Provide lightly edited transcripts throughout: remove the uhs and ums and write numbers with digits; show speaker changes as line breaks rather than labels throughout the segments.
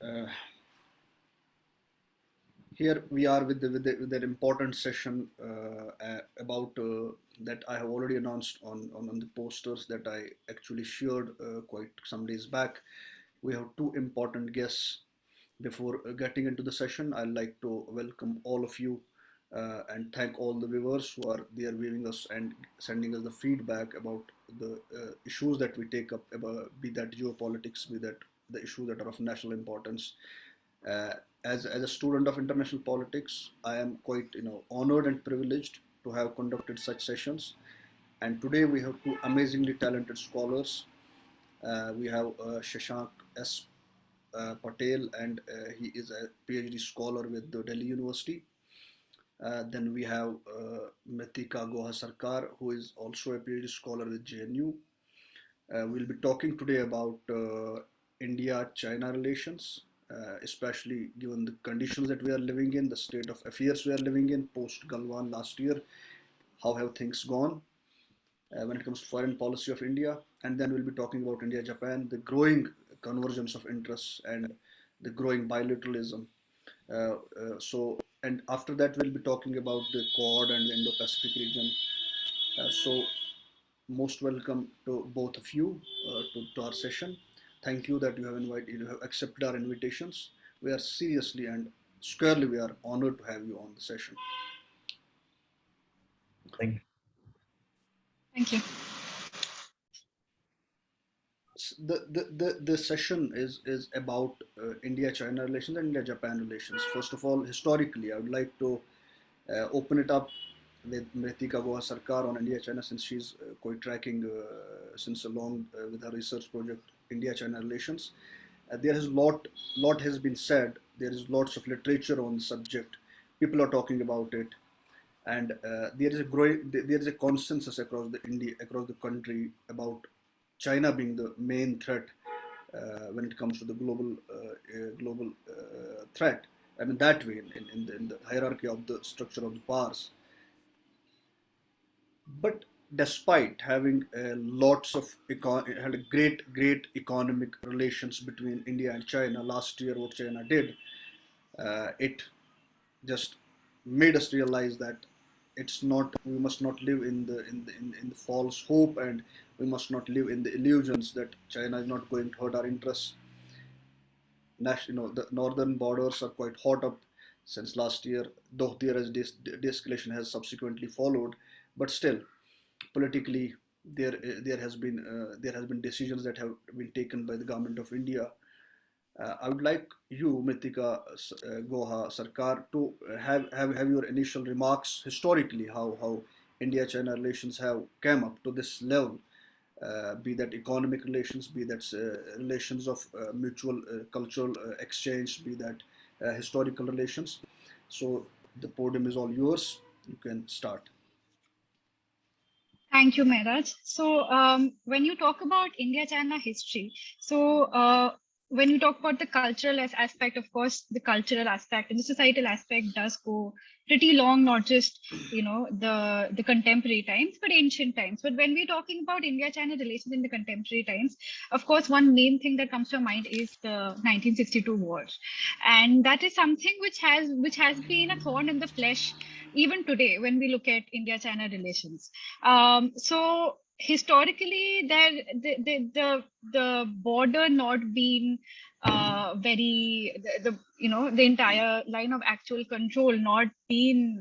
Uh, Here we are with an important session about that I have already announced on the posters that I actually shared quite some days back. We have two important guests. Before getting into the session, I'd like to welcome all of you and thank all the viewers who are there viewing us and sending us the feedback about the issues that we take up, about, be that geopolitics, be that the issues that are of national importance. Uh, as a student of international politics, I am quite honored and privileged to have conducted such sessions. And today we have two amazingly talented scholars. We have Shashank S. Patel, and he is a PhD scholar with the Delhi University. Then we have Mritika Goha Sarkar, who is also a PhD scholar with JNU. We'll be talking today about India-China relations, especially given the conditions that we are living in, the state of affairs we are living in post Galwan last year. How have things gone when it comes to foreign policy of India? And then we'll be talking about India-Japan, the growing convergence of interests and the growing bilateralism. And after that, we'll be talking about the Quad and the Indo-Pacific region. So most welcome to both of you to our session. Thank you that you have accepted our invitations. We are seriously and squarely we are honored to have you on the session.
Thank you.
Thank you.
The session is about India-China relations and India-Japan relations. First of all, historically, I would like to open it up with Mritika Goha Sarkar on India-China, since she's quite tracking since a long with her research project India-China relations. There has lot has been said. There is lots of literature on the subject. People are talking about it, and there is a consensus across the country about China being the main threat when it comes to the global threat. I mean that way in the hierarchy of the structure of the powers. But despite having had a great economic relations between India and China last year, what China did, it just made us realize that it's not we must not live in the false hope, and we must not live in the illusions that China is not going to hurt our interests. The northern borders are quite hot up since last year, though there is de-escalation has subsequently followed, but still politically there has been decisions that have been taken by the government of India. I would like you, Mritika Goha Sarkar, to have your initial remarks historically, how India-China relations have come up to this level, be that economic relations, be that relations of mutual cultural exchange, be that historical relations. So the podium is all yours. You can start.
Thank you, Mehraj. So when you talk about India-China history, when you talk about the cultural aspect, of course, the cultural aspect and the societal aspect does go pretty long, not just the contemporary times, but ancient times. But when we're talking about India-China relations in the contemporary times, of course, one main thing that comes to mind is the 1962 war, and that is something which has been a thorn in the flesh even today when we look at India-China relations. So historically, the border not being very the entire line of actual control not being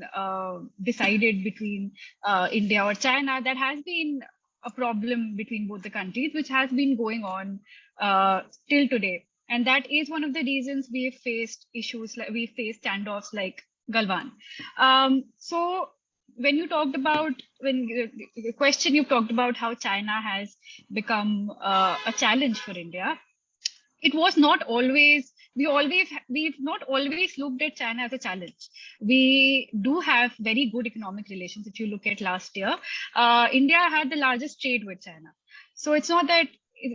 decided between India or China, that has been a problem between both the countries, which has been going on till today. And that is one of the reasons we have faced issues like we faced standoffs like Galwan. So when you talked about the question you talked about how China has become a challenge for India, it was not always we've not always looked at China as a challenge. We do have very good economic relations. If you look at last year, India had the largest trade with China. So it's not that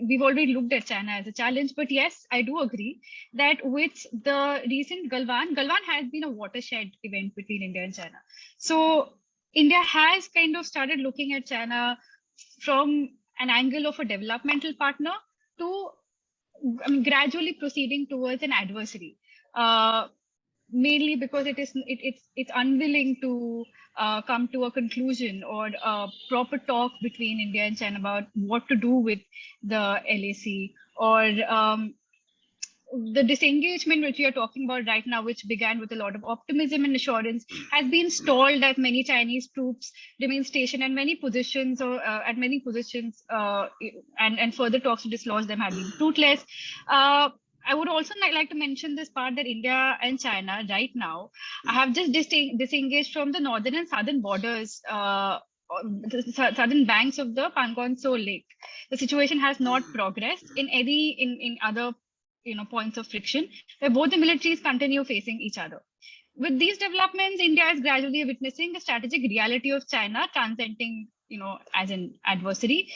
we've already looked at China as a challenge, but yes, I do agree that with the recent Galwan has been a watershed event between India and China. So India has kind of started looking at China from an angle of a developmental partner to gradually proceeding towards an adversary. Uh, Mainly because it's unwilling to come to a conclusion or a proper talk between India and China about what to do with the LAC, or the disengagement which we are talking about right now, which began with a lot of optimism and assurance, has been stalled as many Chinese troops remain stationed at many positions, or and further talks to dislodge them have been fruitless. Uh, I would also like to mention this part that India and China right now have just disengaged from the northern and southern borders. The southern banks of the Pangong Tso Lake. The situation has not progressed in other points of friction where both the militaries continue facing each other. With these developments, India is gradually witnessing the strategic reality of China transcending, as an adversary.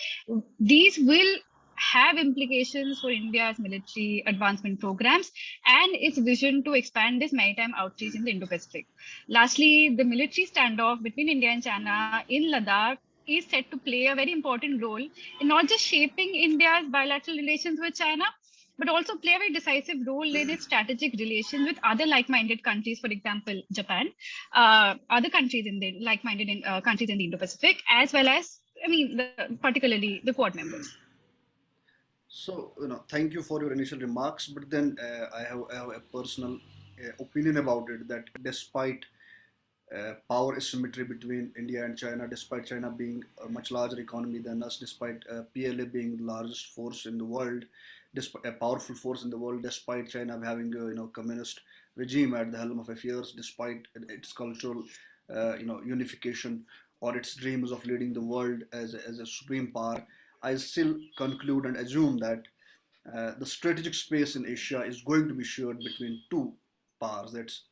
These will have implications for India's military advancement programs and its vision to expand its maritime outreach in the Indo-Pacific. Lastly, the military standoff between India and China in Ladakh is set to play a very important role in not just shaping India's bilateral relations with China, but also play a very decisive role in its strategic relations with other like-minded countries, for example, Japan, other countries in the like-minded countries in the Indo-Pacific, as well as, particularly the Quad members.
So, thank you for your initial remarks, but then I have a personal opinion about it, that despite power asymmetry between India and China, despite China being a much larger economy than us, despite PLA being the largest force in the world, despite a powerful force in the world, despite China having a communist regime at the helm of affairs, despite its cultural unification or its dreams of leading the world as a supreme power, I still conclude and assume that the strategic space in Asia is going to be shared between two powers, that's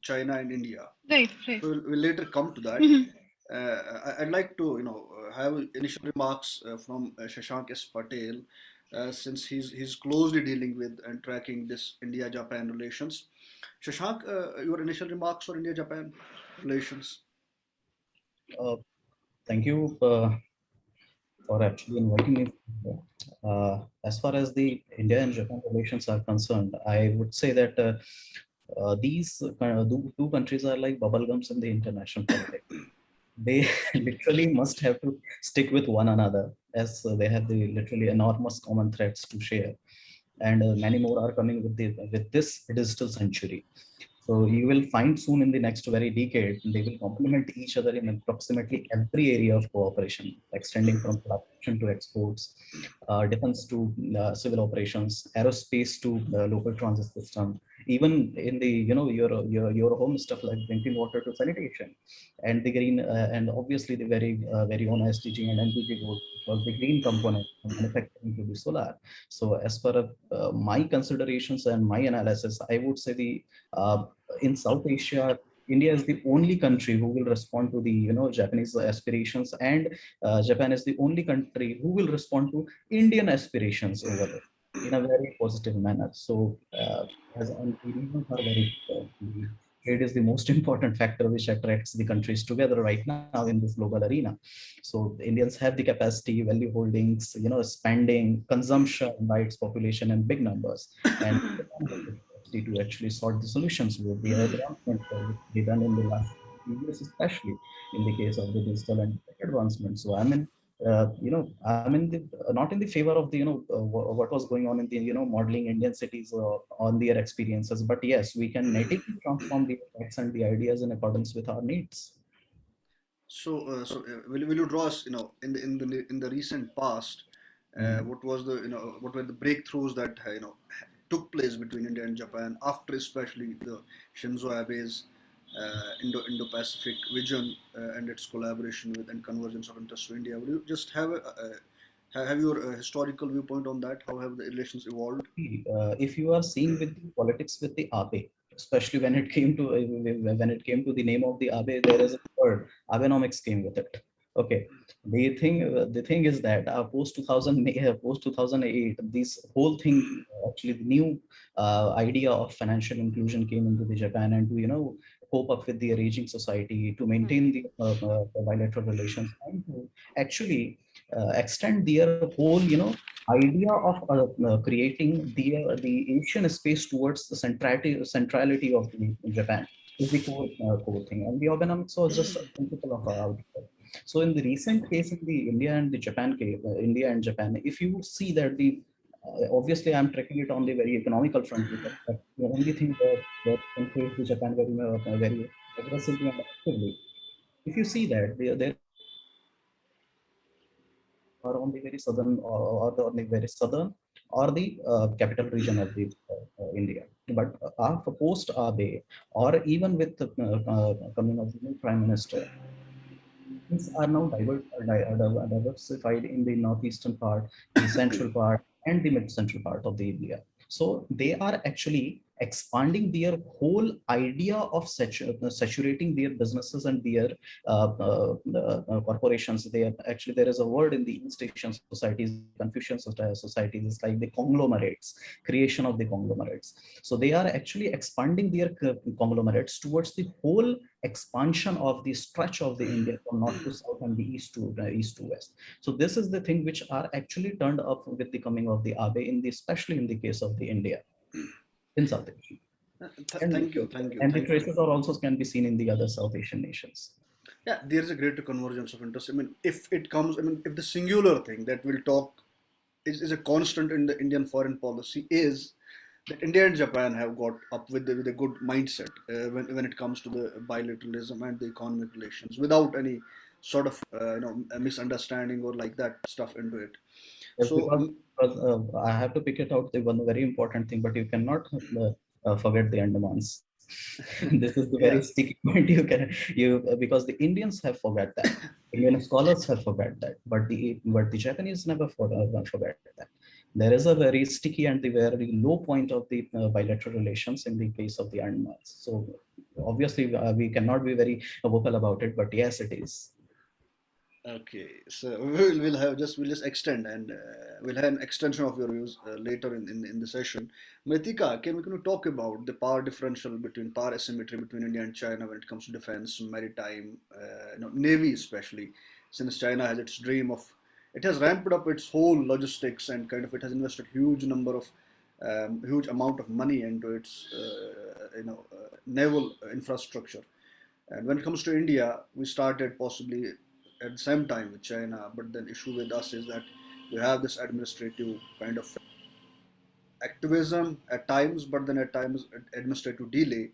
China and India.
Right, right.
So we'll later come to that. I'd like to, have initial remarks from Shashank S. Patel, since he's closely dealing with and tracking this India-Japan relations. Shashank, your initial remarks for India-Japan relations.
Uh, Thank you for actually inviting me. As far as the India and Japan relations are concerned, I would say that these two countries are like bubblegums in the international politics. They literally must have to stick with one another, as they have the literally enormous common threats to share, and many more are coming with this digital century. So you will find soon in the next very decade, they will complement each other in approximately every area of cooperation, extending from production to exports, defense to civil operations, aerospace to local transit system, even in the your home stuff like drinking water to sanitation, and the green and obviously the very own SDG and NDG goals was the green component from manufacturing to the solar. So as per my considerations and my analysis, I would say the in South Asia, India is the only country who will respond to the Japanese aspirations, and Japan is the only country who will respond to Indian aspirations over there in a very positive manner. So, as and the reasons are very trade is the most important factor which attracts the countries together right now in this global arena. So the Indians have the capacity, value holdings, spending, consumption by its population and big numbers, and to actually sort the solutions with the advancement which done in the last few years, especially in the case of the digital and tech advancement. So I'm in the not in the favor of the what was going on in the modeling Indian cities on their experiences, but yes, we can natively transform the facts and the ideas in accordance with our needs.
So, will you draw us, in the recent past, what was the, what were the breakthroughs that took place between India and Japan after, especially the Shinzo Abe's Indo-Pacific vision and its collaboration with and convergence of interest to India? Would you just have your historical viewpoint on that? How have the relations evolved?
If you are seeing with the politics with the Abe, especially when it came to the name of the Abe, there is a word Abenomics came with it. Okay, the thing is that post 2008, this whole thing actually the new idea of financial inclusion came into the Japan, and to cope up with the aging society, to maintain the bilateral relations, and to actually extend their whole, idea of creating the Asian space towards the centrality of the Japan is the core thing, and the Abenomics was just a principle of output. So in the recent case in the India and the Japan case, India and Japan, if you would see that obviously I'm tracking it on the very economical front, because that's the only thing that can face the Japan very aggressively and actively. If you see that there are on the very southern on the very southern or the capital region of the India. But after post Abe, or even with the coming of the new prime minister, things are now diversified in the northeastern part, the central part, and the mid-central part of the India. So they are actually expanding their whole idea of saturating their businesses and their corporations. They are actually, there is a word in the East Asian societies, Confucian societies, it's like the conglomerates, creation of the conglomerates. So they are actually expanding their conglomerates towards the whole expansion of the stretch of the India from north to south and the east to west. So this is the thing which are actually turned up with the coming of the Abe, especially in the case of the India in South Asia.
Thank you, thank you,
And the
thank you.
traces are also can be seen in the other South Asian nations.
Yeah, there's a greater convergence of interest. I mean, if it comes, I mean, if the singular thing that we'll talk is a constant in the Indian foreign policy is that India and Japan have got up with a good mindset when it comes to the bilateralism and the economic relations without any sort of a misunderstanding or like that stuff into it.
Yes,
So
because I have to pick it out the one very important thing, but you cannot forget the Andamans. This is the very
yeah,
sticky point because the Indians have forgot that. Indian scholars have forgot that, but the Japanese never forget that. There is a very sticky and the very low point of the bilateral relations in the case of the Andamans. So obviously we cannot be very vocal about it, but yes, it is.
okay. So we'll just extend and we'll have an extension of your views later in the session. Mritika, can you talk about the power differential between power asymmetry between India and China when it comes to defense, maritime, navy especially, since China has its dream of it has ramped up its whole logistics and kind of it has invested huge amount of money into its naval infrastructure. And when it comes to India, we started possibly at the same time with China, but then issue with us is that we have this administrative kind of activism at times, but then at times administrative delay.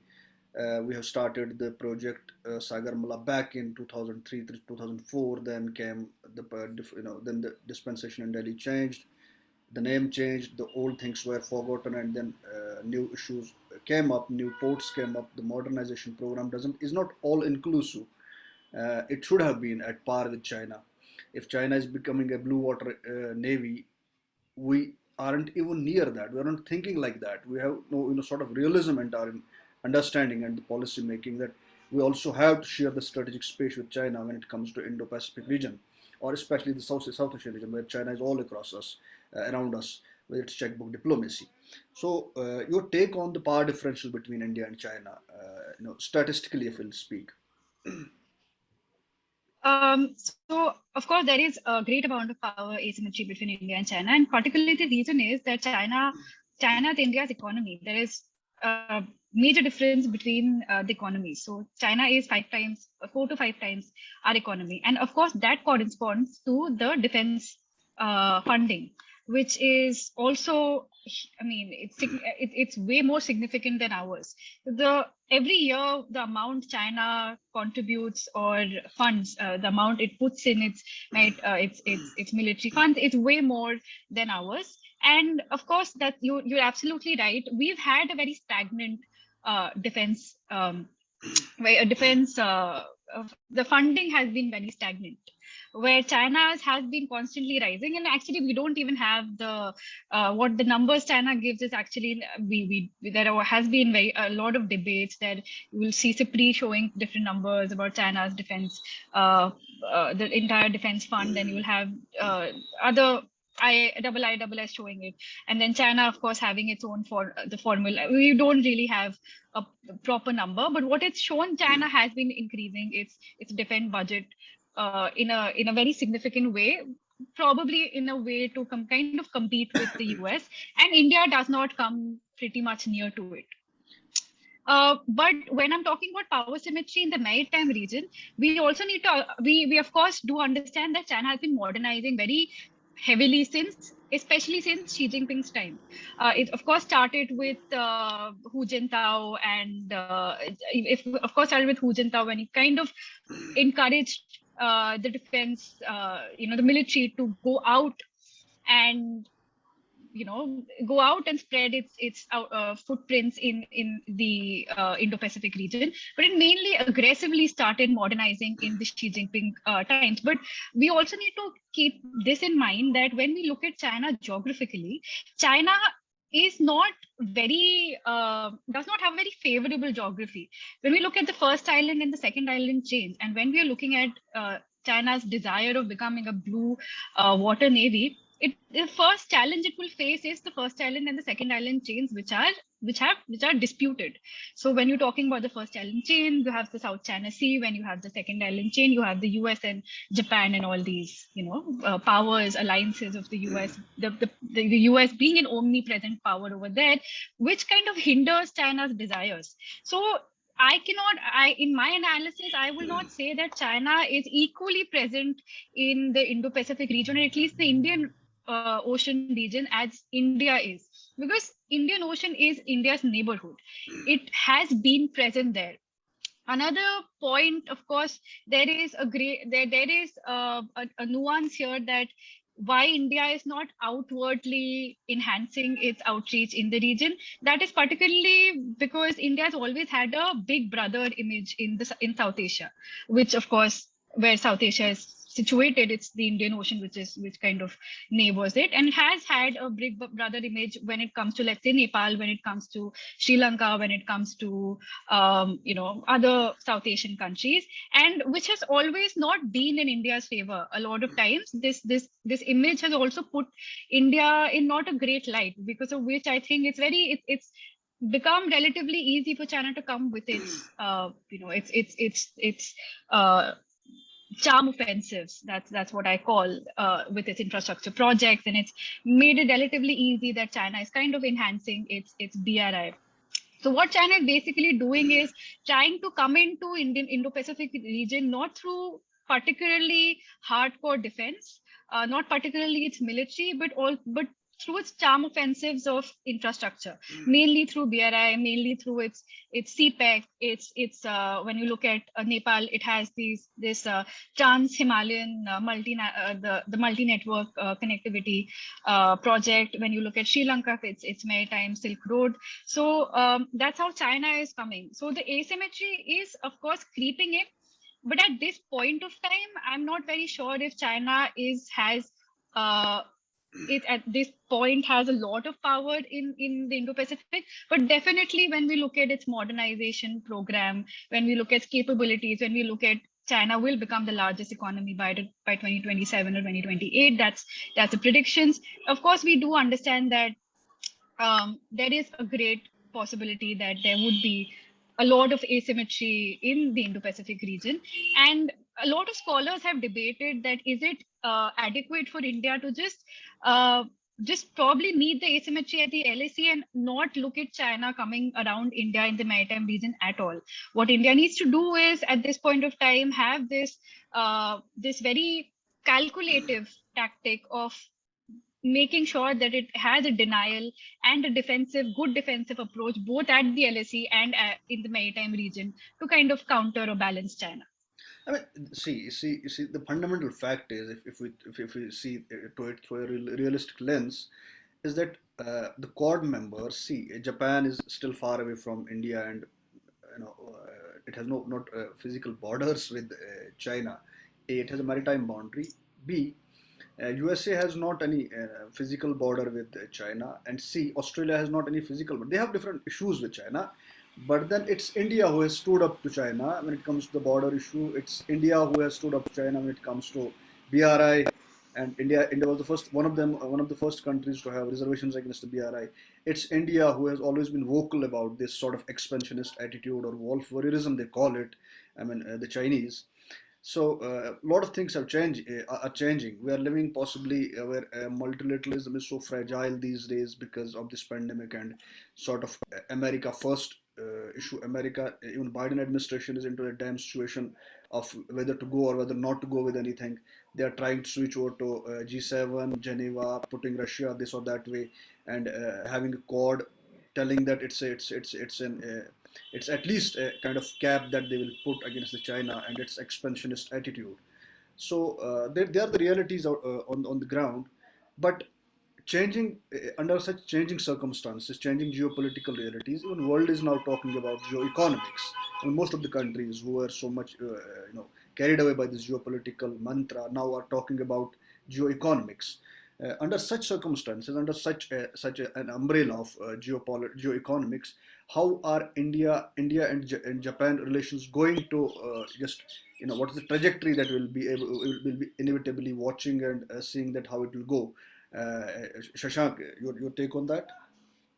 We have started the project Sagarmala back in 2003 to 2004. Then came then the dispensation in Delhi changed, the name changed, the old things were forgotten, and then new issues came up, new ports came up. The modernization program doesn't is not all inclusive. It should have been at par with China. If China is becoming a blue water navy, we aren't even near that. We're not thinking like that. We have no sort of realism and our understanding and the policy making that we also have to share the strategic space with China when it comes to Indo-Pacific region, or especially the South Asian region where China is all across us, around us with its checkbook diplomacy. So your take on the power differential between India and China, statistically, if we'll speak.
So of course there is a great amount of power asymmetry between India and China, and particularly the reason is that China's India's economy, there is a major difference between the economies. So China is 4 to 5 times our economy, and of course that corresponds to the defense funding, which is also, I mean, it's way more significant than ours. Every year the amount China contributes or funds, the amount it puts in its military funds, is way more than ours. And of course, that you're absolutely right. We've had a very stagnant defense. The funding has been very stagnant, where China's has been constantly rising, and actually we don't even have the what the numbers China gives is actually there has been a lot of debates that you will see CIPRI showing different numbers about China's defense, the entire defense fund, then you will have other IISS showing it, and then China of course having its own the formula. We don't really have a proper number, but what it's shown, China has been increasing its defense budget in a very significant way, probably in a way to kind of compete with the US, and India does not come pretty much near to it. But when I'm talking about power symmetry in the maritime region, we also need to we of course do understand that China has been modernizing very heavily since, especially since Xi Jinping's time. It of course started with Hu Jintao, and if of course started with Hu Jintao when he kind of encouraged the defense, the military to go out and go out and spread its footprints in the Indo-Pacific region. But it mainly aggressively started modernizing in the Xi Jinping times. But we also need to keep this in mind that when we look at China geographically, China is not very does not have very favorable geography. When we look at the first island and the second island chain, and when we are looking at China's desire of becoming a blue water navy, the first challenge it will face is the first island and the second island chains, which are disputed. So when you're talking about the first island chain, you have the South China Sea. When you have the second island chain, you have the US and Japan and all these powers, alliances of the US. The US being an omnipresent power over there, which kind of hinders China's desires. So in my analysis, I will not say that China is equally present in the Indo-Pacific region, or at least the Indian Ocean region, as India is, because Indian Ocean is India's neighborhood. It has been present there. Another point, of course, there is a nuance here that why India is not outwardly enhancing its outreach in the region. That is particularly because India has always had a big brother image in South Asia, which of course, where South Asia is situated, it's the Indian Ocean, which kind of neighbors it, and it has had a big brother image when it comes to, let's say, Nepal, when it comes to Sri Lanka, when it comes to other South Asian countries, and which has always not been in India's favor. A lot of times, this image has also put India in not a great light, because of which I think it's become relatively easy for China to come with its charm offensives. That's what I call with its infrastructure projects, and it's made it relatively easy that China is kind of enhancing its BRI. So what China is basically doing is trying to come into Indo-Pacific region not through particularly hardcore defense, not particularly its military, but through its charm offensives of infrastructure, mainly through BRI, mainly through its CPEC. It's when you look at Nepal, it has this trans-Himalayan the multi-network connectivity project. When you look at Sri Lanka, it's maritime Silk Road. So that's how China is coming. So the asymmetry is, of course, creeping in. But at this point of time, I'm not very sure if China at this point has a lot of power in the Indo-Pacific. But definitely when we look at its modernization program, when we look at capabilities, when we look at China will become the largest economy by 2027 or 2028. That's the predictions. Of course, we do understand that there is a great possibility that there would be a lot of asymmetry in the Indo-Pacific region. And a lot of scholars have debated that is it adequate for India to just probably meet the asymmetry at the LAC and not look at China coming around India in the maritime region at all. What India needs to do is, at this point of time, have this very calculative tactic of making sure that it has a denial and a good defensive approach, both at the LAC and in the maritime region, to kind of counter or balance China.
I mean, see, the fundamental fact is, if we see to it through a realistic lens, is that the Quad members, see, Japan is still far away from India, and it has not physical borders with China. A, it has a maritime boundary. B, USA has not any physical border with China, and C, Australia has not any physical, but they have different issues with China. But then it's India who has stood up to China when it comes to the border issue. It's India who has stood up to China when it comes to BRI, and India was the first one of the first countries to have reservations against the BRI. It's India who has always been vocal about this sort of expansionist attitude, or wolf warriorism they call it. I mean, the Chinese. So a lot of things have changed, are changing. We are living possibly where multilateralism is so fragile these days because of this pandemic and sort of America first issue. America, even Biden administration is into a damn situation of whether to go or whether not to go with anything. They are trying to switch over to G7, Geneva, putting Russia this or that way, and having a code telling that it's at least a kind of cap that they will put against the China and its expansionist attitude. So they are the realities on the ground, but changing under such changing circumstances, changing geopolitical realities, even world is now talking about geoeconomics. And most of the countries who are so much carried away by this geopolitical mantra now are talking about geoeconomics. Under such circumstances, under an umbrella of geoeconomics, how are India and Japan relations going to just what is the trajectory that will be inevitably watching and seeing that how it will go. Shashank, your take on that?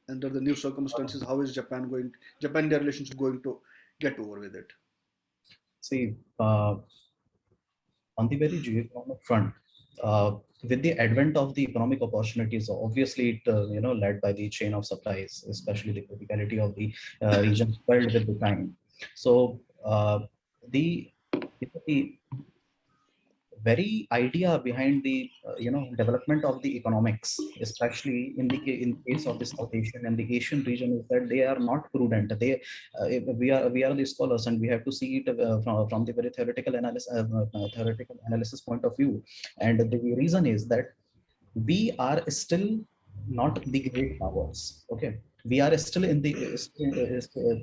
Under the new circumstances, how is Japan-India relationship going to get over with it?
See, on the very geoeconomic front, with the advent of the economic opportunities, obviously it led by the chain of supplies, especially the criticality of the region swelled with the time. So the the very idea behind the development of the economics, especially in the in case of the South Asian and the Asian region, is that they are not prudent. We are the scholars, and we have to see it from the very theoretical analysis point of view. And the reason is that we are still not the great powers. Okay, we are still in the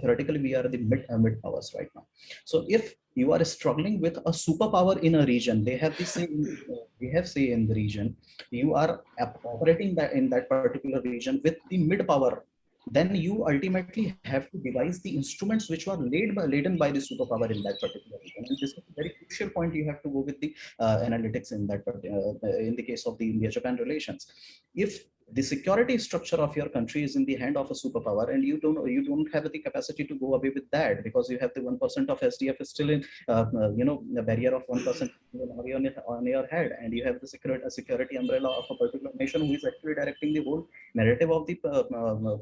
theoretically we are the mid powers right now. So if you are struggling with a superpower in a region, they have the same we have say in the region, you are operating that in that particular region with the mid power, then you ultimately have to devise the instruments which were laden by the superpower in that particular region. And this is a very crucial point you have to go with the analytics in that in the case of the India-Japan relations. If the security structure of your country is in the hand of a superpower, and you don't have the capacity to go away with that because you have the 1% of SDF is still in the barrier of 1% on your head, and you have the security umbrella of a particular nation who is actually directing the whole narrative of the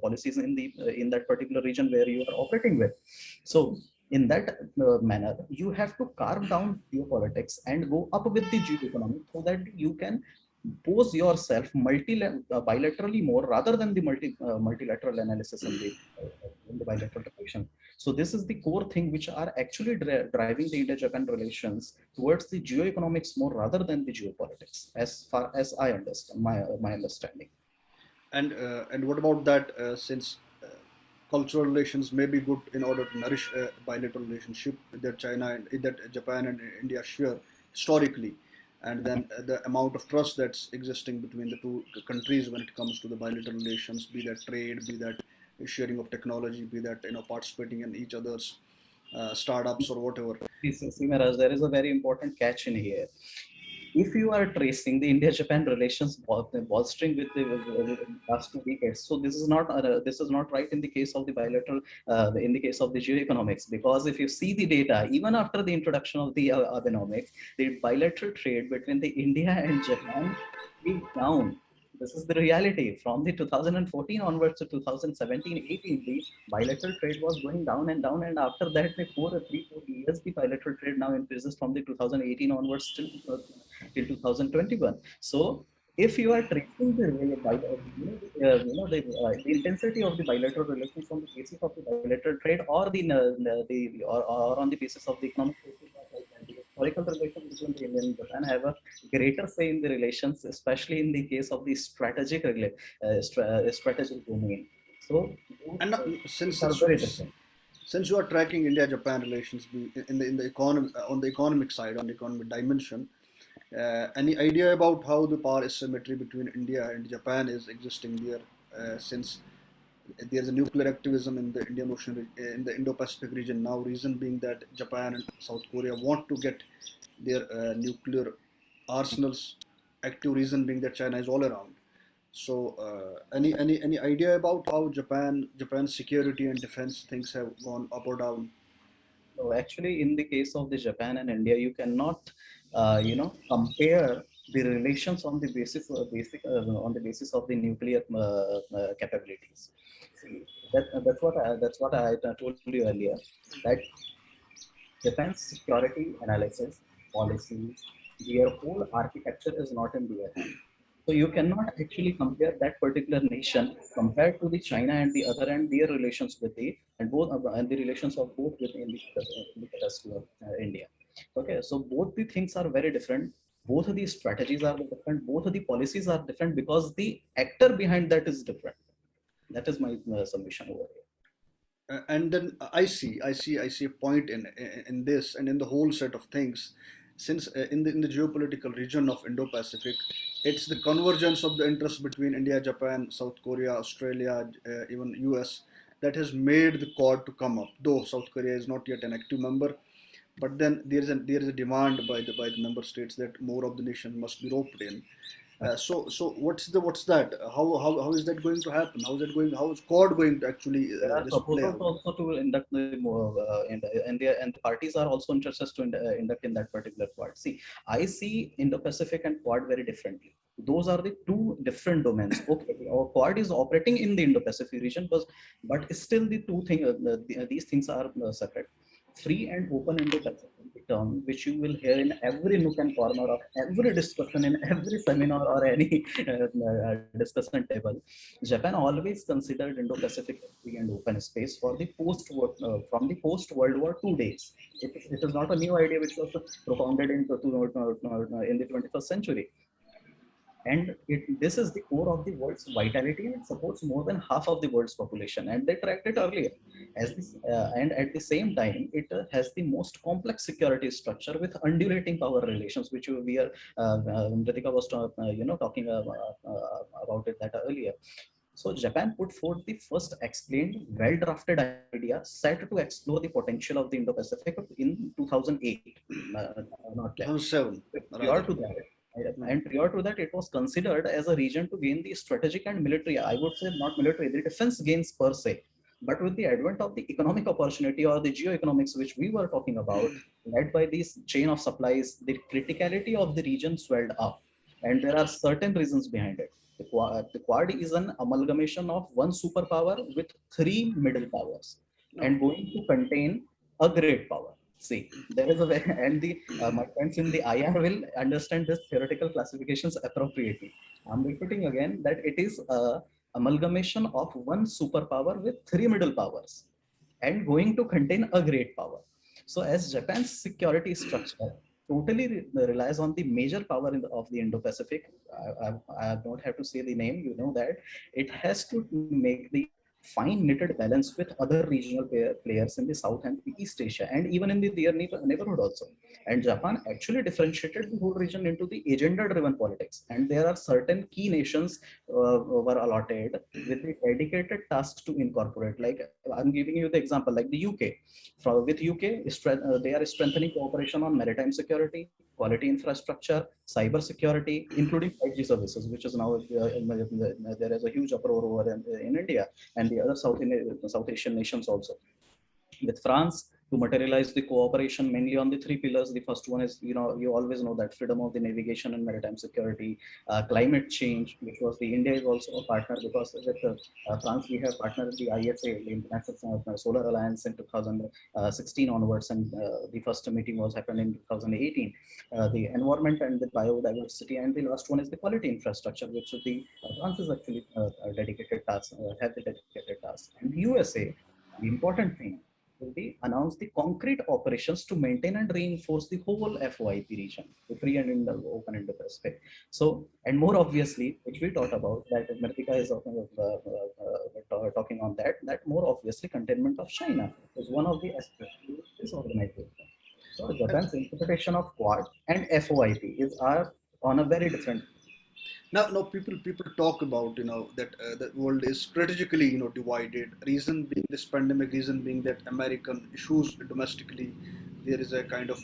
policies in that particular region where you are operating with. So in that manner, you have to carve down geopolitics and go up with the geoeconomics so that you can pose yourself bilaterally more rather than the multilateral analysis in the bilateral relation. So this is the core thing which are actually driving the India-Japan relations towards the geoeconomics more rather than the geopolitics, as far as I understand my understanding.
And what about that? Since cultural relations may be good in order to nourish a bilateral relationship that Japan and India share historically, and then the amount of trust that's existing between the two countries when it comes to the bilateral relations, be that trade, be that sharing of technology, be that participating in each other's startups or whatever.
See, Miraj, there is a very important catch in here. If you are tracing the India-Japan relations bolstering with the last 2 decades, so this is not right in the case of the bilateral, in the case of the geoeconomics, because if you see the data, even after the introduction of the Abenomics, the bilateral trade between the India and Japan is down. This is the reality. From the 2014 onwards to 2017-18, the bilateral trade was going down and down, and after that, the 4 years, the bilateral trade now increases from the 2018 onwards till 2021. So if you are tracing the intensity of the bilateral relations on the basis of the bilateral trade or or on the basis of the economic the historical relations between the India and Japan have a greater say in the relations, especially in the case of the strategic domain. So
And
those are very different.
since you are tracking India-Japan relations in the economy on the economic side, on the economic dimension, any idea about how the power asymmetry between India and Japan is existing there? Since there's a nuclear activism in the Indian Ocean, in the Indo-Pacific region now. Reason being that Japan and South Korea want to get their nuclear arsenals active. Reason being that China is all around. So, any idea about how Japan's security and defense things have gone up or down?
So actually, in the case of the Japan and India, you cannot, compare the relations on the on the basis of the nuclear capabilities. See, that's what I told you earlier, that Japan's security analysis policies, their whole architecture is not in their hand. So you cannot actually compare that particular nation compared to the China and the other and their relations with the and both and the relations of both within the capacity of India. Okay, so both the things are very different. Both of these strategies are different. Both of the policies are different because the actor behind that is different. That is my submission over here.
And then I see a point in this and in the whole set of things, since in the geopolitical region of Indo-Pacific, it's the convergence of the interests between India, Japan, South Korea, Australia, even US, that has made the Quad to come up. Though South Korea is not yet an active member, but then there is a demand by the member states that more of the nation must be roped in. So what's that? How is that going to happen? How is Quad going to actually
There are
this play
proposals
out?
also to induct the and the parties are also interested to induct in that particular quad. See, I see Indo-Pacific and Quad very differently. Those are the two different domains. Okay, our Quad is operating in the Indo-Pacific region, but still the two thing these things are separate. Free and open Indo-Pacific, the term which you will hear in every nook and corner of every discussion in every seminar or any discussion table. Japan always considered Indo-Pacific as free and open space for the from the post-World War II days. It is not a new idea which was propounded in the 21st century. And this is the core of the world's vitality, and it supports more than half of the world's population. And they tracked it earlier. And at the same time, it has the most complex security structure with undulating power relations, which we are, Ritika was talking about it that earlier. So Japan put forth the first explained, well-drafted idea set to explore the potential of the Indo-Pacific in 2008, not less.
2007
Prior
rather.
to that, and prior to that, it was considered as a region to gain the strategic and military, I would say not military, the defense gains per se. But with the advent of the economic opportunity or the geoeconomics, which we were talking about, led by this chain of supplies, the criticality of the region swelled up. And there are certain reasons behind it. The Quad is an amalgamation of one superpower with three middle powers and going to contain a great power. See, there is a way, and the my friends in the IR will understand this theoretical classifications appropriately. I'm repeating again that it is a amalgamation of one superpower with three middle powers and going to contain a great power. So as Japan's security structure totally relies on the major power of the Indo-Pacific, I don't have to say the name, you know that, it has to make the fine knitted balance with other regional players in the South and the East Asia, and even in the their neighborhood also. And Japan actually differentiated the whole region into the agenda-driven politics, and there are certain key nations were allotted with the dedicated tasks to incorporate. Like I'm giving you the example, like the UK. With UK, they are strengthening cooperation on maritime security, quality infrastructure, cyber security, including 5G services, which is now there is a huge uproar over in India and the other South Asian nations also. With France to materialize the cooperation mainly on the three pillars. The first one is, you always know that freedom of the navigation and maritime security, climate change, which was the India is also a partner because with France we have partnered the ISA, the International Solar Alliance in 2016 onwards, and the first meeting was happened in 2018. The environment and the biodiversity, and the last one is the quality infrastructure, which the France is actually dedicated task, have the dedicated task, and USA. The important thing will be announce the concrete operations to maintain and reinforce the whole FOIP region, the free and in the open Indo-Pacific. So, and more obviously, which we talked about, that America is talking on that more obviously containment of China is one of the aspects of this organization. So Japan's interpretation of Quad and FOIP is are on a very different.
Now people talk about that the world is strategically divided. Reason being this pandemic. Reason being that American issues domestically, there is a kind of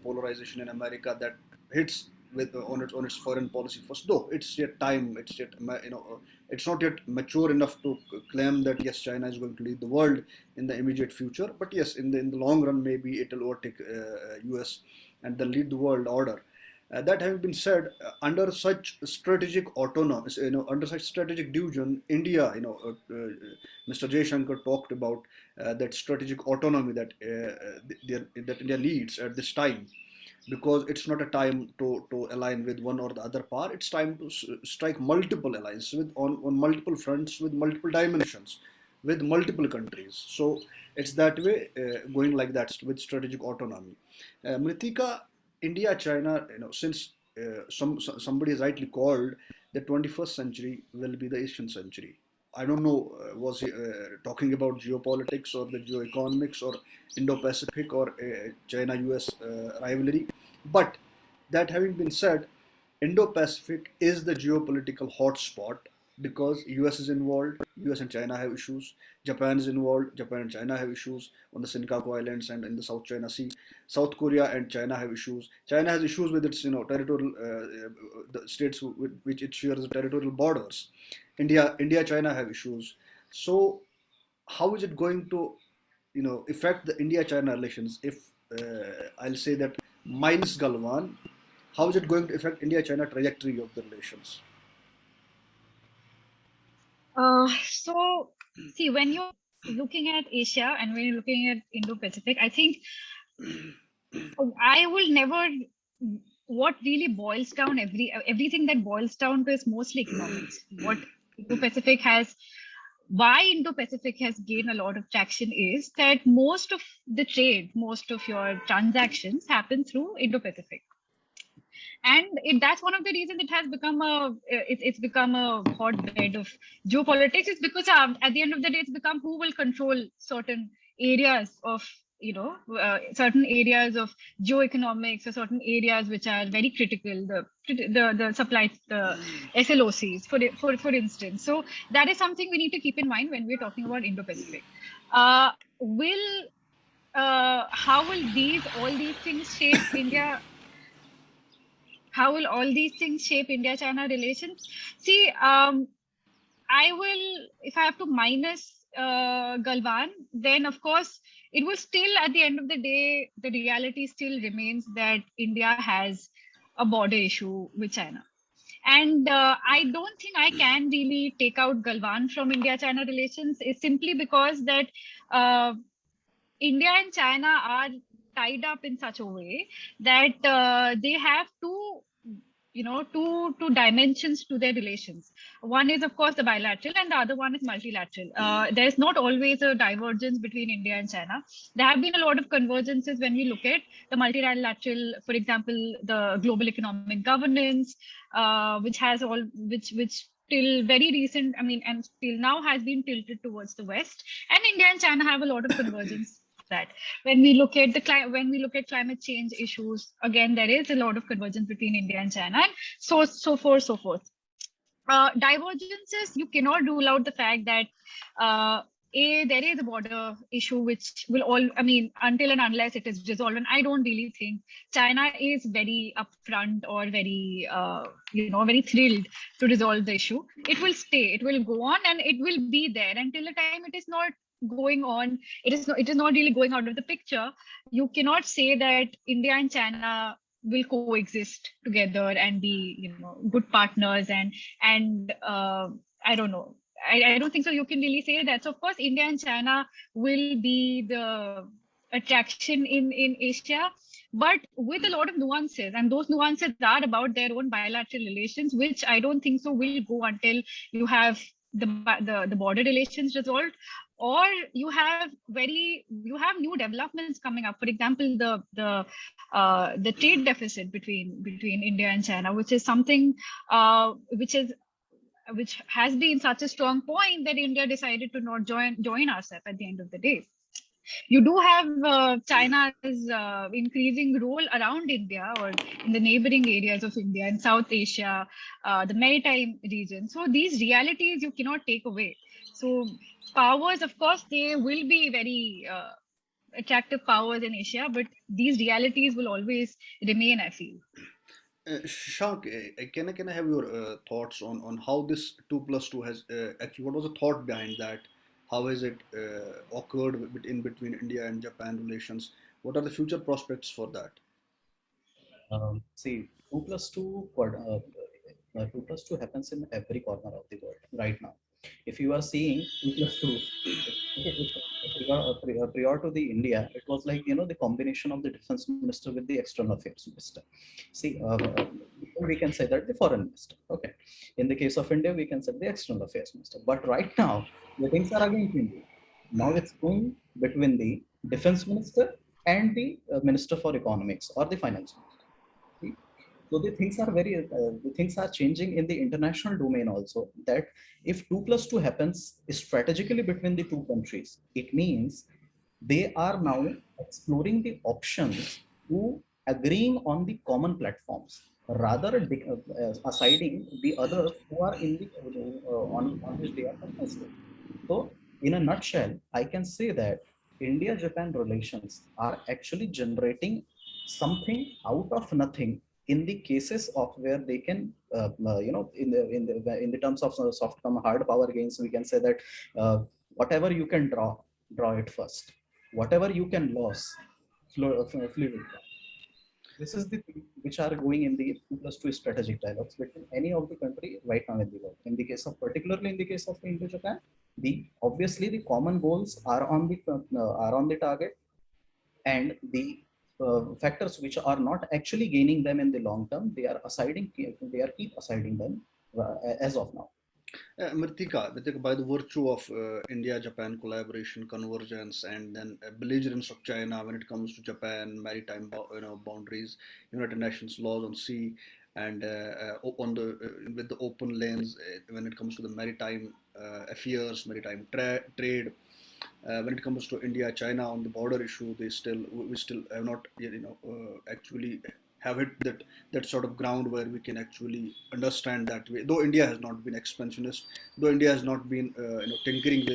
polarization in America that hits with on its foreign policy first. Though it's yet time, it's yet it's not yet mature enough to claim that yes, China is going to lead the world in the immediate future, but yes, in the long run, maybe it will overtake US and then lead the world order. That having been said, under such strategic autonomy, under such strategic division, India, Mr. Jaishankar talked about that strategic autonomy that India needs at this time, because it's not a time to align with one or the other power. It's time to strike multiple alliances on multiple fronts with multiple dimensions with multiple countries. So it's that way, going like that with strategic autonomy. Mritika, India, China, since somebody has rightly called the 21st century will be the Asian century. I don't know, was he talking about geopolitics or the geoeconomics or Indo-Pacific or China-US rivalry? But that having been said, Indo-Pacific is the geopolitical hotspot because US is involved, US and China have issues, Japan is involved, Japan and China have issues on the Senkaku Islands and in the South China Sea. South Korea and China have issues. China has issues with its territorial the states with which it shares the territorial borders. India, China have issues. So how is it going to affect the India-China relations if I'll say that minus Galwan, how is it going to affect India-China trajectory of the relations?
So, see, when you're looking at Asia and when you're looking at Indo-Pacific, I think I will never. What really boils down everything that boils down to is mostly economics. What Indo-Pacific has, why Indo-Pacific has gained a lot of traction is that most of the trade, most of your transactions happen through Indo-Pacific. And that's one of the reasons it has become it's become a hotbed of geopolitics. Is because at the end of the day, it's become who will control certain areas of certain areas of geoeconomics or certain areas which are very critical, the supply, the SLOCs for instance. So that is something we need to keep in mind when we're talking about Indo-Pacific. Will how will all these things shape India? How will all these things shape India-China relations? See, I will, if I have to minus Galwan, then of course it will still, at the end of the day, the reality still remains that India has a border issue with China. And I don't think I can really take out Galwan from India-China relations. It's simply because that India and China are tied up in such a way that they have two dimensions to their relations. One is, of course, the bilateral, and the other one is multilateral. There's not always a divergence between India and China. There have been a lot of convergences when we look at the multilateral, for example, the global economic governance, which till very recent, and till now has been tilted towards the West. And India and China have a lot of convergence. That when we look at climate change issues, again there is a lot of convergence between India and China, and so forth. Divergences, you cannot rule out the fact that there is a border issue which will until and unless it is resolved, and I don't really think China is very upfront or very very thrilled to resolve the issue. It will stay, it will go on, and it will be there until the time it is not going on. It is not really going out of the picture. You cannot say that India and China will coexist together and be good partners and I don't know. I don't think so. You can really say that. So of course, India and China will be the attraction in Asia, but with a lot of nuances, and those nuances are about their own bilateral relations, which I don't think so will go until you have the border relations resolved, or you have new developments coming up. For example, the trade deficit between India and China, which is something which has been such a strong point that India decided to not join RCEP at the end of the day. You do have China's increasing role around India or in the neighboring areas of India and South Asia, the maritime region. So these realities you cannot take away. So powers, of course, they will be very attractive powers in Asia, but these realities will always remain, I feel.
Shank, can I have your thoughts on how this 2+2 has actually, what was the thought behind that? How has it occurred in between India and Japan relations? What are the future prospects for that?
See, 2 plus 2 happens in every corner of the world right now. If you are seeing 2 plus 2, okay, prior to the India, it was like, the combination of the defense minister with the external affairs minister. See, we can say that the foreign minister. Okay. In the case of India, we can say the external affairs minister. But right now, the things are again changing. Now it's going between the defense minister and the minister for economics or the finance minister. See? So the things are changing in the international domain also. That if 2 plus 2 happens strategically between the two countries, it means they are now exploring the options to agreeing on the common platforms rather assiding the others who are in the on which they are contesting. So, in a nutshell, I can say that India-Japan relations are actually generating something out of nothing in the cases of where they can, in the terms of soft hard power gains, we can say that whatever you can draw it first. Whatever you can lose, fluid. This is the thing which are going in the 2 plus 2 strategic dialogues between any of the country right now in the world. In the case of, particularly in the case of Indo-Japan, the obviously the common goals are on the target, and the factors which are not actually gaining them in the long term, they are keep assiding them as of now.
Mritika, by the virtue of India-Japan collaboration, convergence, and then belligerence of China when it comes to Japan maritime, boundaries, United Nations laws on sea, and on the with the open lanes when it comes to the maritime affairs, maritime trade. When it comes to India, China on the border issue, we still have not actually have hit that sort of ground where we can actually understand that way. Though India has not been expansionist, though India has not been tinkering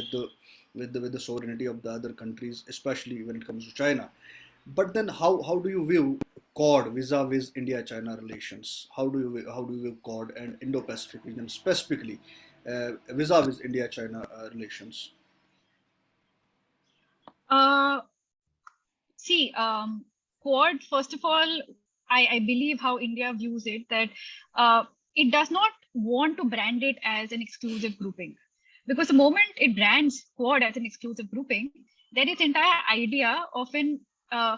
with the sovereignty of the other countries, especially when it comes to China. But then how do you view Quad vis-a-vis India-China relations? How do you view Quad and Indo-Pacific region specifically vis-a-vis India-China relations?
Uh, See, Quad, first of all, I believe how India views it, that it does not want to brand it as an exclusive grouping. Because the moment it brands Quad as an exclusive grouping, then its entire idea of an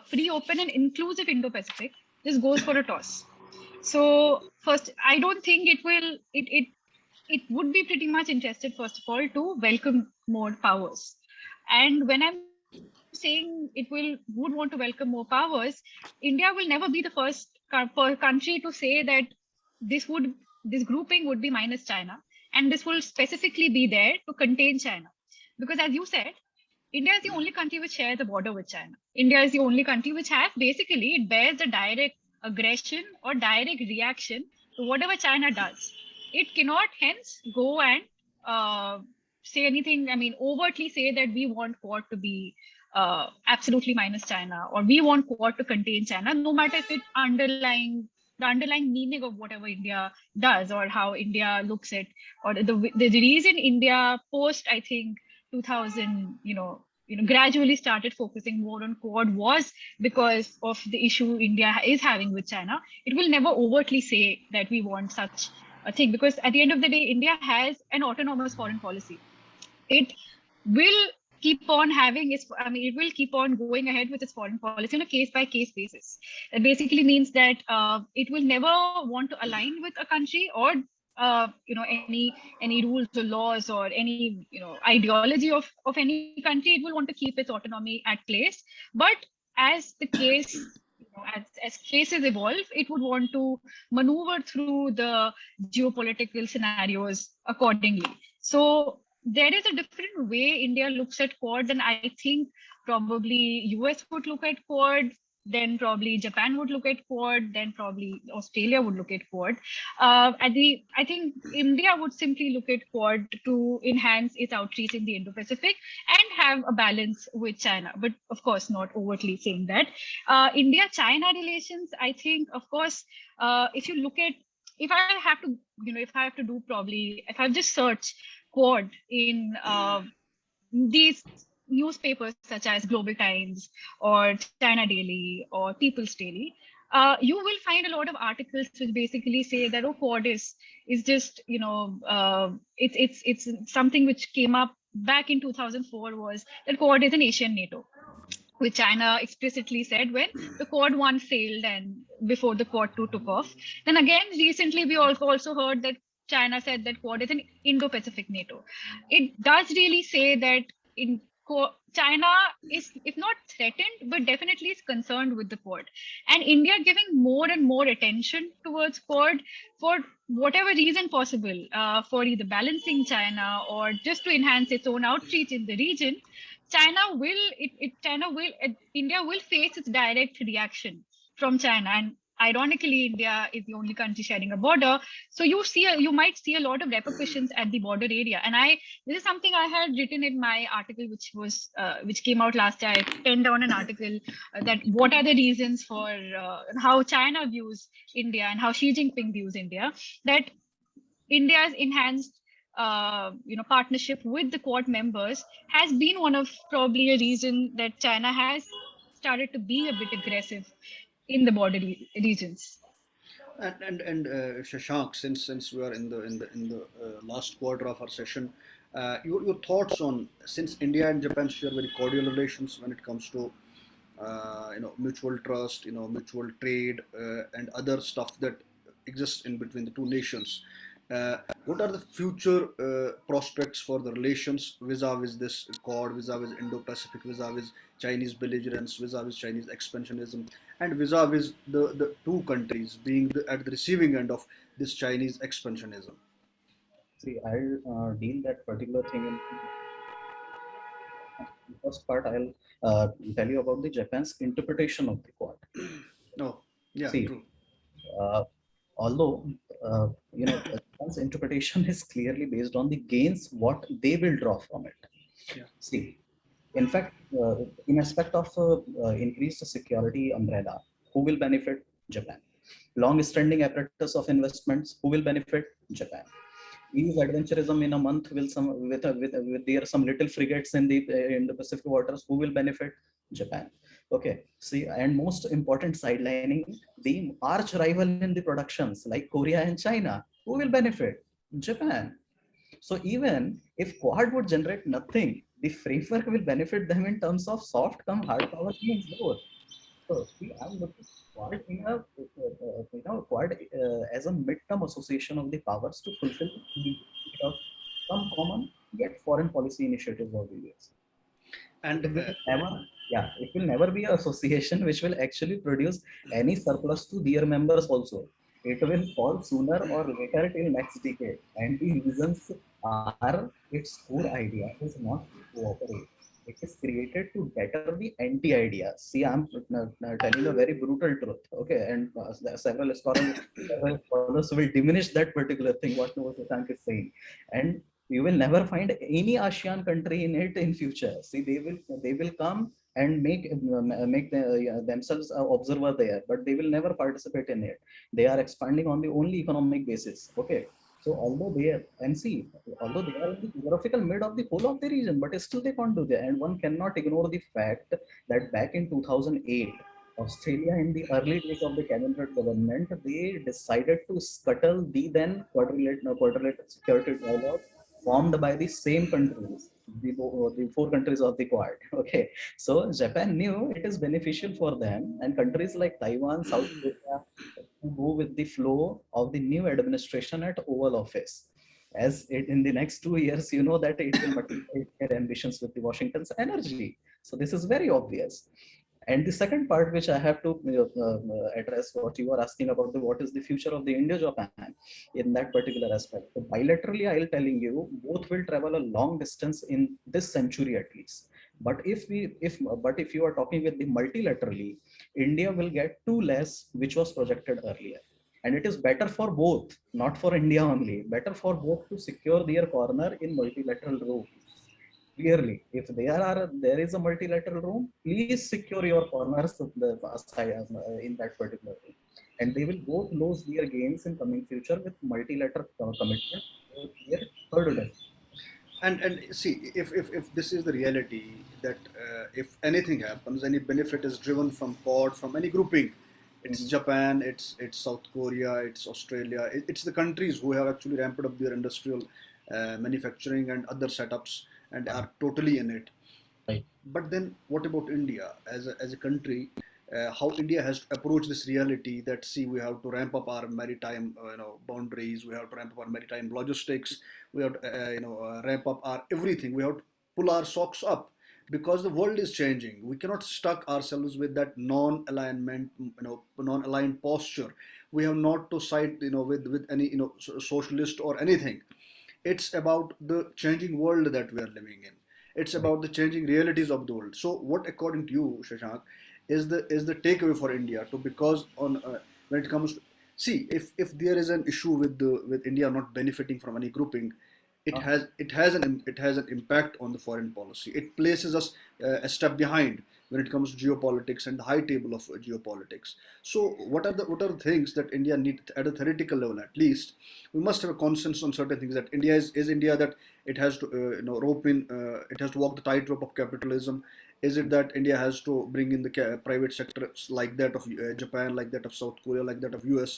free, open, and inclusive Indo-Pacific just goes for a toss. So first, I don't think it would be pretty much interested, first of all, to welcome more powers. And when I'm saying it would want to welcome more powers, India will never be the first country to say that this grouping would be minus China, and this will specifically be there to contain China. Because as you said, India is the only country which shares a border with China. India is the only country which has, basically, it bears the direct aggression or direct reaction to whatever China does. It cannot hence go and say anything, I mean, overtly say that we want Quad to be absolutely minus China, or we want Quad to contain China, no matter if the underlying meaning of whatever India does or how India looks at, or the reason India post, I think, 2000, gradually started focusing more on Quad was because of the issue India is having with China. It will never overtly say that we want such a thing, because at the end of the day, India has an autonomous foreign policy. It will keep on having its, I mean, it will keep on going ahead with its foreign policy on a case by case basis. It basically means that it will never want to align with a country or any rules or laws or any ideology of any country. It will want to keep its autonomy at place. But as the case, as cases evolve, it would want to maneuver through the geopolitical scenarios accordingly. So there is a different way India looks at Quad, and I think probably US would look at Quad then probably Japan would look at Quad, then probably Australia would look at Quad. I think India would simply look at Quad to enhance its outreach in the Indo-Pacific and have a balance with China, but of course not overtly saying that. India-China relations, I think, of course, if you look at, if I have to, if I have to do probably, if I just search Quad in these newspapers such as Global Times or China Daily or People's Daily, you will find a lot of articles which basically say that Quad is just it's something which came up back in 2004, was that Quad is an Asian NATO, which China explicitly said when the Quad 1 failed and before the Quad 2 took off. Then again, recently we also heard that China said that Quad is an Indo-Pacific NATO. It does really say that China is, if not threatened, but definitely is concerned with the Quad. And India giving more and more attention towards Quad for whatever reason possible, for either balancing China or just to enhance its own outreach in the region. India will face its direct reaction from China. And ironically, India is the only country sharing a border. So you might see a lot of repercussions at the border area. And this is something I had written in my article, which came out last year. I penned down an article that what are the reasons for how China views India and how Xi Jinping views India, that India's enhanced partnership with the Quad members has been one of probably a reason that China has started to be a bit aggressive in the border regions.
And Shashank, since we are in the last quarter of our session, your thoughts on, since India and Japan share very cordial relations when it comes to mutual trust, mutual trade, and other stuff that exists in between the two nations. What are the future prospects for the relations vis-a-vis this Quad, vis-a-vis Indo-Pacific, vis-a-vis Chinese belligerence, vis-a-vis Chinese expansionism, and vis-a-vis the two countries being at the receiving end of this Chinese expansionism?
See, I'll deal that particular thing in the first part. I'll tell you about the Japan's interpretation of the Quad.
Oh, yeah,
See,
true.
Although Japan's interpretation is clearly based on the gains what they will draw from it.
Yeah.
See, in fact, in aspect of increased security umbrella, who will benefit? Japan. Long-standing apparatus of investments, who will benefit? Japan. Ease adventurism in a month will with there some little frigates in the Pacific waters, who will benefit? Japan. Okay, see, and most important sidelining, the arch rival in the productions like Korea and China, who will benefit? Japan. So even if Quad would generate nothing, the framework will benefit them in terms of soft come hard power means both. So see, I'm looking Quad in Quad as a mid-term association of the powers to fulfill some common yet foreign policy initiatives of the US.
And
it will never be an association which will actually produce any surplus to their members also. It will fall sooner or later till next decade. And the reasons are its core idea is not to cooperate. It is created to better the anti-idea. See, I'm telling a very brutal truth. Okay, and several scholars will diminish that particular thing, what Shashank is saying. And you will never find any ASEAN country in it in future. See, they will come and make themselves an observer there, but they will never participate in it. They are expanding on the only economic basis. Okay, so although they are in the geographical mid of the whole of the region, but still they can't do that. And one cannot ignore the fact that back in 2008, Australia, in the early days of the cabinet government, they decided to scuttle the then quadrilateral security dialogue formed by the same countries, the four countries of the Quad. Okay, so Japan knew it is beneficial for them, and countries like Taiwan, South Korea, to go with the flow of the new administration at Oval Office. As in the next 2 years, you know that it will multiply their ambitions with the Washington's energy. So this is very obvious. And the second part, which I have to address, what you are asking about, what is the future of the India-Japan in that particular aspect. So bilaterally, I'll telling you, both will travel a long distance in this century at least. But if you are talking with the multilaterally, India will get two less, which was projected earlier. And it is better for both, not for India only, better for both to secure their corner in multilateral room. Clearly, if there is a multilateral room, please secure your corners in that particular room, and they will both lose their gains in coming future with multilateral commitment for their third debt.
And see, if this is the reality, that if anything happens, any benefit is driven from Quad, from any grouping, it's
Mhm.
Japan, it's South Korea, it's Australia, it's the countries who have actually ramped up their industrial manufacturing and other setups and
Right.
are totally in it.
Right.
But then, what about India as a country? How India has to approach this reality that, see, we have to ramp up our maritime boundaries, we have to ramp up our maritime logistics, we have to ramp up our everything. We have to pull our socks up because the world is changing. We cannot stuck ourselves with that non-alignment, non-aligned posture. We have not to side with any socialist or anything. It's about the changing world that we are living in. It's
Right.
about the changing realities of the world. So what, according to you, Shashank, is the takeaway for India to, because on when it comes to, see, if there is an issue with India not benefiting from any grouping,
Uh,
it has an impact on the foreign policy. It places us a step behind when it comes to geopolitics and the high table of geopolitics. So what are the things that India need at a theoretical level? At least we must have a consensus on certain things, that India is India, that it has to rope in, it has to walk the tightrope of capitalism. Is it that India has to bring in the private sector like that of Japan, like that of South Korea, like that of US?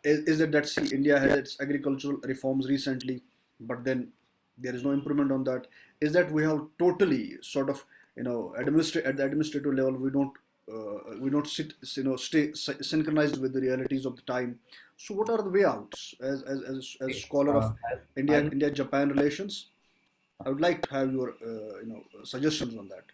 Is it that, see, India had its agricultural reforms recently, but then there is no improvement on that? Is that we have totally sort of at the administrative level, we don't stay synchronized with the realities of the time? So what are the way outs as
okay.
scholar of
I'll
India Japan relations? I would like to have your suggestions on that.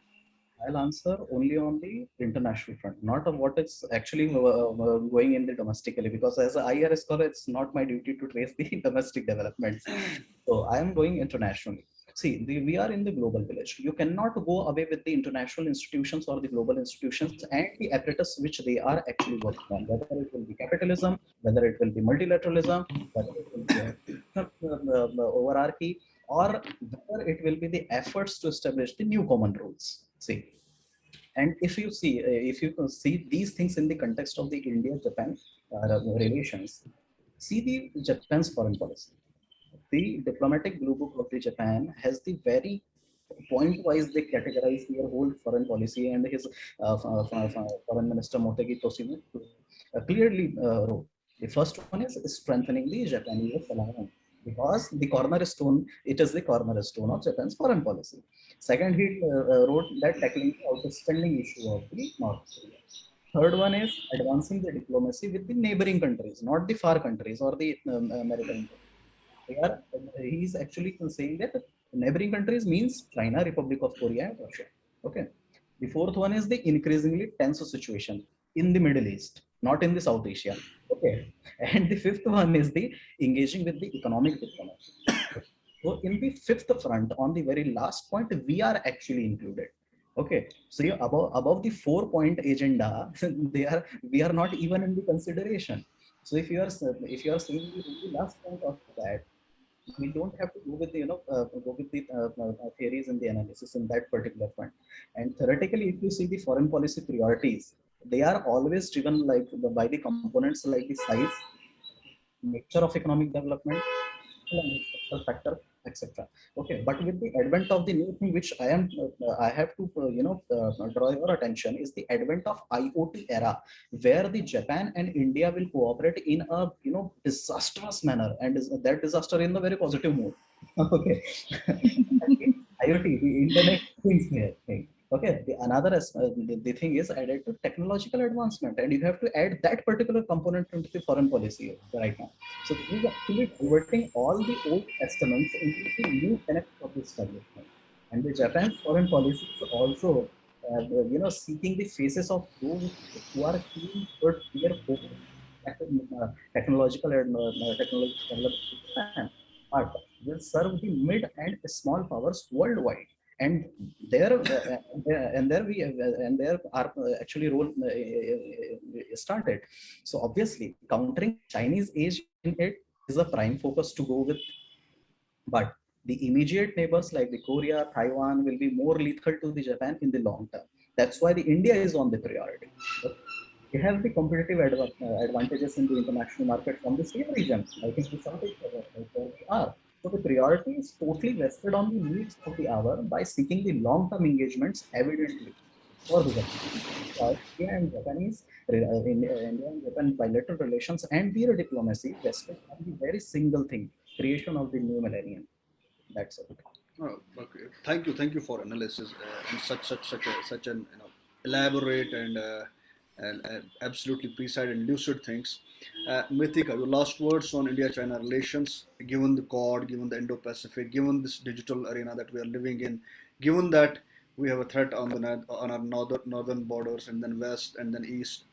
I'll answer only on the international front, not on what is actually going in the domestically, because as an IR scholar, it's not my duty to trace the domestic developments. So I am going internationally. See, we are in the global village. You cannot go away with the international institutions or the global institutions and the apparatus which they are actually working on, whether it will be capitalism, whether it will be multilateralism, whether it will be overarchy, or whether it will be the efforts to establish the new common rules. See, and if you can see these things in the context of the India-Japan relations, see the Japan's foreign policy. The diplomatic blue book of the Japan has the very point-wise they categorize their whole foreign policy, and his foreign minister Motegi Toshimitsu clearly wrote. The first one is strengthening the Japan-US alliance, because the cornerstone, it is the cornerstone of Japan's foreign policy. Second, he wrote that tackling the outstanding issue of the North Korea. Third one is advancing the diplomacy with the neighboring countries, not the far countries or the maritime. He's actually saying that neighboring countries means China, Republic of Korea, and Russia. Okay. The fourth one is the increasingly tense situation in the Middle East, not in the South Asia. Okay. And the fifth one is the engaging with the economic diplomacy. So in the fifth front, on the very last point, we are actually included. Okay, so you above the 4 point agenda, they are we are not even in the consideration. So if you are saying the only last point of that, we don't have to go with the go with the theories and the analysis in that particular point. And theoretically, if you see the foreign policy priorities, they are always driven by the components like the size, nature of economic development, and factor, etc. Okay, but with the advent of the new thing, which I have to draw your attention, is the advent of IoT era, where the Japan and India will cooperate in a disastrous manner, and that disaster in the very positive mood. Okay, IoT, the Internet Things here. Thing. Okay, the thing is added to technological advancement, and you have to add that particular component into the foreign policy right now. So this is actually converting all the old testaments into the new tenets of the establishment. And the Japan's foreign policy is also, seeking the faces of those who are keen towards their own technological and technological development, but will serve the mid and small powers worldwide. and there and there we and there our actually role started. So obviously countering Chinese age in it is a prime focus to go with, but the immediate neighbors like the Korea, Taiwan will be more lethal to the Japan in the long term. That's why the India is on the priority. But we have the competitive advantages in the international market from the same region. I think we saw it where we are. So the priority is totally vested on the needs of the hour by seeking the long-term engagements evidently for the Japan. India and Japanese, India and Japan bilateral relations and their diplomacy vested on the very single thing: creation of the new millennium. That's it.
Oh, okay. Thank you for analysis and such an elaborate and absolutely precise and lucid things. Mithika, your last words on India-China relations, given the Quad, given the Indo-Pacific, given this digital arena that we are living in, given that we have a threat on on our northern borders and then west and then east.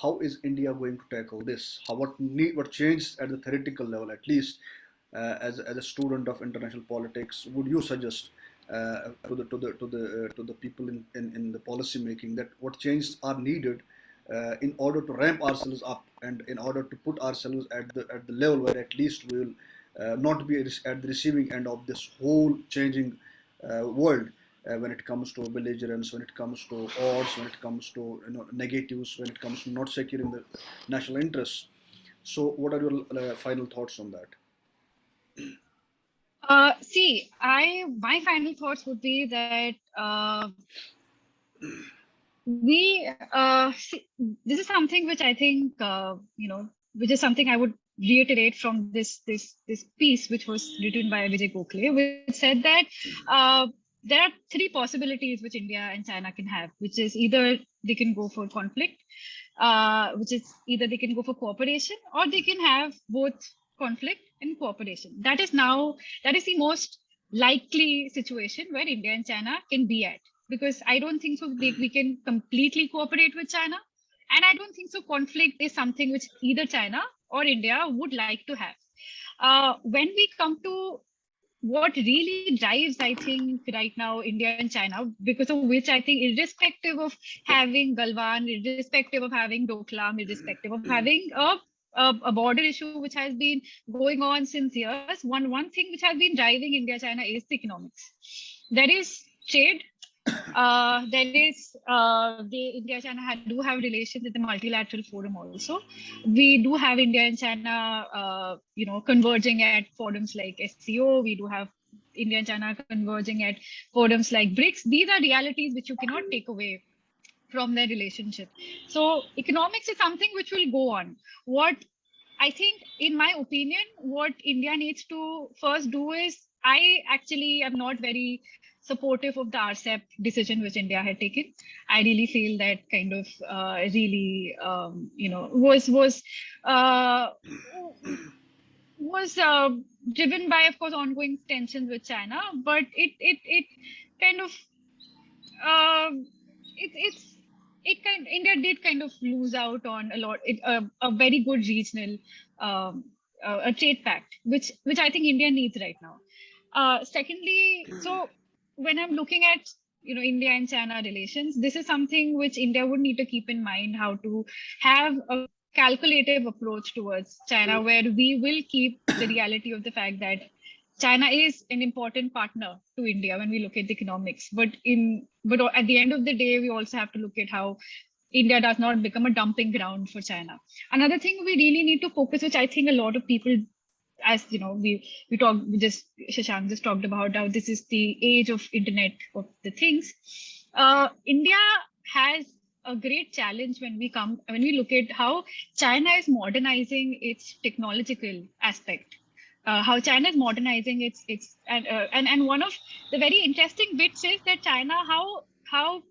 How is India going to tackle this? What changed at the theoretical level, at least as a student of international politics, would you suggest to the people in the policy making that what changes are needed in order to ramp ourselves up and in order to put ourselves at the level where at least we will not be at the receiving end of this whole changing world when it comes to belligerence, when it comes to odds, when it comes to negatives, when it comes to not securing the national interests. So, what are your final thoughts on that?
See, my final thoughts would be that see, this is something which I think which is something I would reiterate from this piece which was written by Vijay Gokhale, which said that there are three possibilities which India and China can have, which is either they can go for conflict, which is either they can go for cooperation, or they can have both conflict and cooperation. That is the most likely situation where India and China can be at, because I don't think so we can completely cooperate with China, and I don't think so conflict is something which either China or India would like to have. When we come to what really drives, I think, right now India and China, because of which I think, irrespective of having Galwan, irrespective of having Doklam, irrespective of having a border issue which has been going on since years, one thing which has been driving India China is the economics. There is trade. There is the India China do have relations at the multilateral forum also. We do have India and China converging at forums like SCO. We do have India and China converging at forums like BRICS. These are realities which you cannot take away from their relationship. So economics is something which will go on. What I think, in my opinion, what India needs to first do is, I actually am not very supportive of the RCEP decision which India had taken. I really feel that kind of was driven by, of course, ongoing tensions with China, but it kind of India did kind of lose out on a lot, a very good regional a trade pact, which I think India needs right now. Secondly, so when I'm looking at India and China relations, this is something which India would need to keep in mind, how to have a calculative approach towards China, where we will keep the reality of the fact that China is an important partner to India when we look at the economics. But at the end of the day, we also have to look at how India does not become a dumping ground for China. Another thing we really need to focus, which I think a lot of people, as Shashank just talked about how this is the age of Internet of the things. India has a great challenge when we look at how China is modernizing its technological aspect. How China is modernizing and one of the very interesting bits is that China, how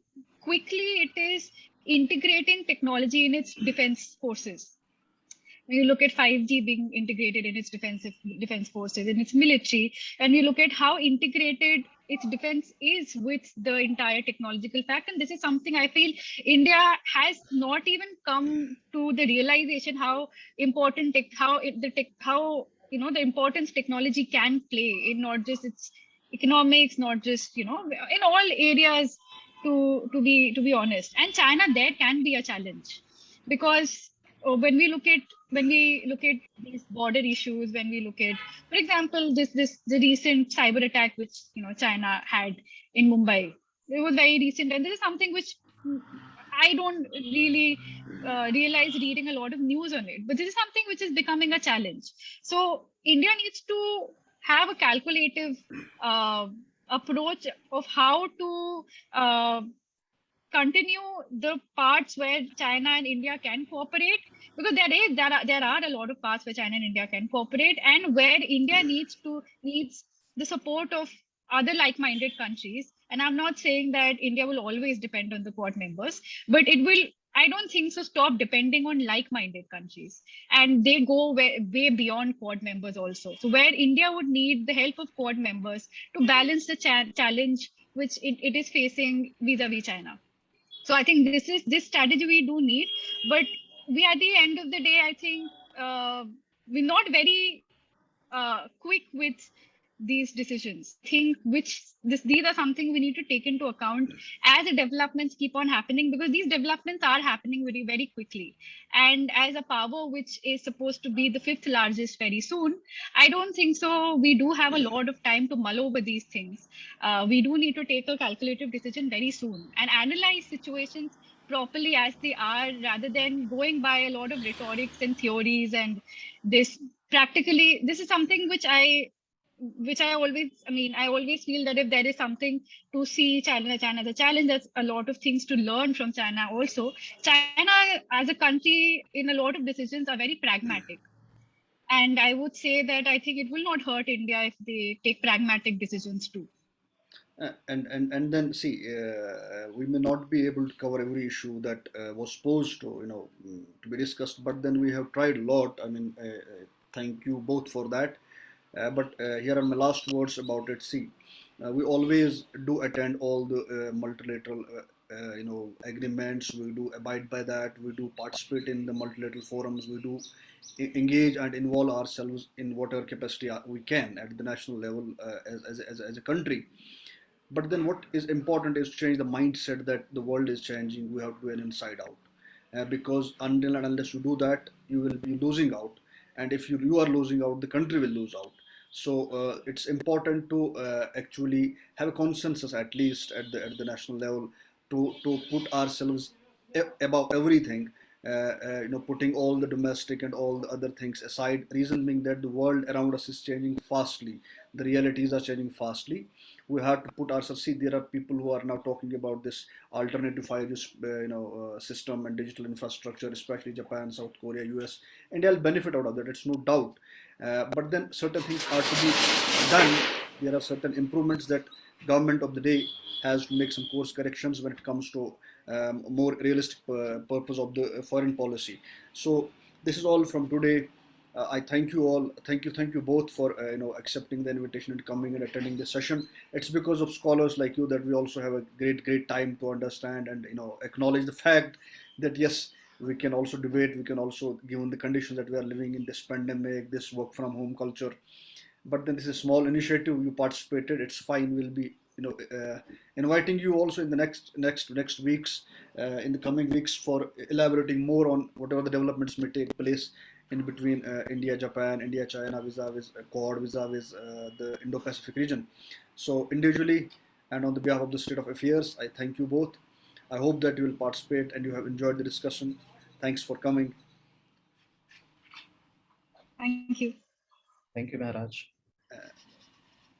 quickly it is integrating technology in its defense forces. When you look at 5G being integrated in its defense forces, in its military, and you look at how integrated its defense is with the entire technological fact, and this is something I feel India has not even come to the realization how important the importance technology can play in not just its economics, not just, in all areas, to be honest. And China there can be a challenge, because when we look at these border issues, when we look at, for example, the recent cyber attack which China had in Mumbai. It was very recent, and this is something which I don't really realize reading a lot of news on it. But this is something which is becoming a challenge. So India needs to have a calculative uh, approach of how to continue the parts where China and India can cooperate, because there are a lot of parts where China and India can cooperate, and where India needs the support of other like-minded countries. And I'm not saying that India will always depend on the Quad members, but it will. I don't think so. Stop depending on like-minded countries, and they go way beyond Quad members also. So where India would need the help of Quad members to balance the challenge which it is facing vis-a-vis China. So I think this strategy we do need, but we at the end of the day, I think we're not very quick with these decisions. I think these are something we need to take into account as the developments keep on happening, because these developments are happening very, very quickly. And as a power which is supposed to be the fifth largest very soon, I don't think so. We do have a lot of time to mull over these things. We do need to take a calculative decision very soon and analyze situations properly as they are, rather than going by a lot of rhetorics and theories. And this practically, this is something I always feel that if there is something to see China as a challenge, there's a lot of things to learn from China also. China as a country in a lot of decisions are very pragmatic. And I would say that I think it will not hurt India if they take pragmatic decisions too.
And then see, we may not be able to cover every issue that was posed to to be discussed, but then we have tried a lot. I mean, thank you both for that. But here are my last words about it. See, we always do attend all the multilateral agreements. We do abide by that. We do participate in the multilateral forums. We do engage and involve ourselves in whatever capacity we can at the national level, as a country. But then what is important is to change the mindset that the world is changing. We have to do an inside out. Because until and unless you do that, you will be losing out. And if you are losing out, the country will lose out. So it's important to actually have a consensus, at least at the national level, to put ourselves above everything. Putting all the domestic and all the other things aside. Reason being that the world around us is changing fastly. The realities are changing fastly. We have to put ourselves. See, there are people who are now talking about this alternative 5G, system and digital infrastructure, especially Japan, South Korea, US, and they'll benefit out of that. It's no doubt. But then certain things are to be done. There are certain improvements that government of the day has to make some course corrections when it comes to more realistic purpose of the foreign policy. So this is all from today. I thank you all. Thank you both for accepting the invitation and coming and attending this session. It's because of scholars like you that we also have a great time to understand and acknowledge the fact that yes, we can also debate. We can also, given the conditions that we are living in, this pandemic, this work from home culture. But then this is a small initiative. You participated. It's fine. We'll be inviting you also in the next weeks, in the coming weeks, for elaborating more on whatever the developments may take place in between India, Japan, India, China, vis-a-vis Quad, vis-a-vis the Indo-Pacific region. So individually and on the behalf of the State of Affairs, I thank you both. I hope that you will participate and you have enjoyed the discussion. Thanks for coming.
Thank you.
Thank you, Maharaj.